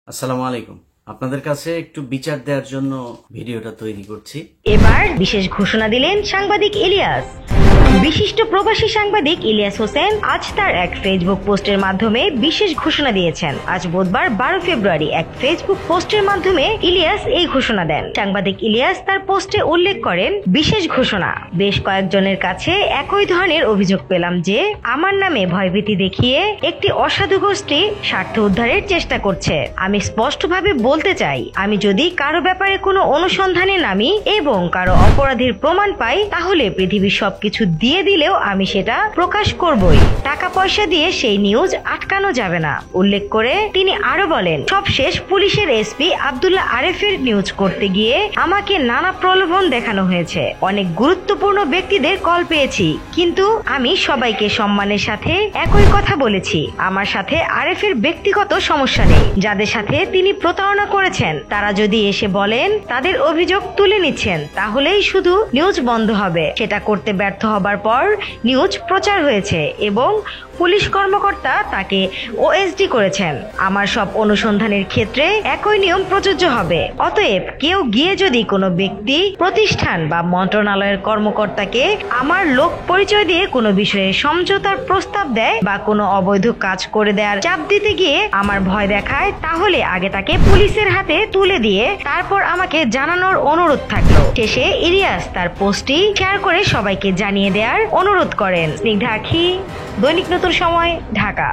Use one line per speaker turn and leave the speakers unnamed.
আসসালামু আলাইকুম। আপনাদের কাছে একটু বিচার দেওয়ার জন্য ভিডিওটা তৈরি করছি।
এবার বিশেষ ঘোষণা দিলেন সাংবাদিক ইলিয়াস। বিশিষ্ট প্রবাসী সাংবাদিক ইলিয়াস হোসেন আজ তার এক ফেসবুক পোস্টের মাধ্যমে বিশেষ ঘোষণা দিয়েছেন। আজ বুধবার 12 ফেব্রুয়ারি এক ফেসবুক পোস্টের মাধ্যমে ইলিয়াস এই ঘোষণা দেন। সাংবাদিক ইলিয়াস তার পোস্টে উল্লেখ করেন, বিশেষ ঘোষণা, বেশ কয়েকজনের কাছে একই ধরনের অভিযোগ পেলাম যে আমার নামে ভয়ভীতি দেখিয়ে একটি অসাধু গোষ্ঠী স্বার্থ উদ্ধারের চেষ্টা করছে। আমি স্পষ্টভাবে বলতে চাই, আমি যদি কারো ব্যাপারে কোনো অনুসন্ধানে নামি এবং কারো অপরাধের প্রমাণ পাই, তাহলে পৃথিবীর সবকিছু দিয়ে দিলেও আমি সেটা প্রকাশ করবই। টাকা পয়সা দিয়ে সেই নিউজ আটকানো যাবে না। উল্লেখ করে তিনি আরো বলেন, সবশেষ পুলিশের এসপি আব্দুল্লাহ আরেফের নিউজ করতে গিয়ে আমাকে নানা প্রলোভন দেখানো হয়েছে। অনেক গুরুত্বপূর্ণ ব্যক্তিদের কল পেয়েছি, কিন্তু আমি সবাইকে সম্মানের সাথে একই কথা বলেছি। আমার সাথে আরেফের ব্যক্তিগত সমস্যা নেই। যাদের সাথে তিনি প্রতারণা করেছেন তারা যদি এসে বলেন তাদের অভিযোগ তুলে নিচ্ছেন, তাহলেই শুধু নিউজ বন্ধ হবে। সেটা করতে ব্যর্থ হবার পর নিউজ প্রচার হয়েছে এবং পুলিশ কর্মকর্তা তাকে ওএসডি করেছেন। আমার সব অনুসন্ধানের ক্ষেত্রে একই নিয়ম প্রযোজ্য হবে। অতএব কেউ গিয়ে যদি কোনো ব্যক্তি, প্রতিষ্ঠান বা মন্ত্রণালয়ের কর্মকর্তাকে আমার লোক পরিচয় দিয়ে কোনো বিষয়ে সমঝোতার প্রস্তাব দেয় বা কোনো অবৈধ কাজ করে দেওয়ার চাপ দিতে গিয়ে আমার ভয় দেখায়, তাহলে আগে তাকে পুলিশের হাতে তুলে দিয়ে তারপর আমাকে জানানোর অনুরোধ থাকলো। শেষে ইলিয়াস তার পোস্টটি শেয়ার করে সবাইকে জানিয়ে দেওয়ার অনুরোধ করেন। স্নিগ্ধা আখি, দৈনিক নতুন সময়, ঢাকা।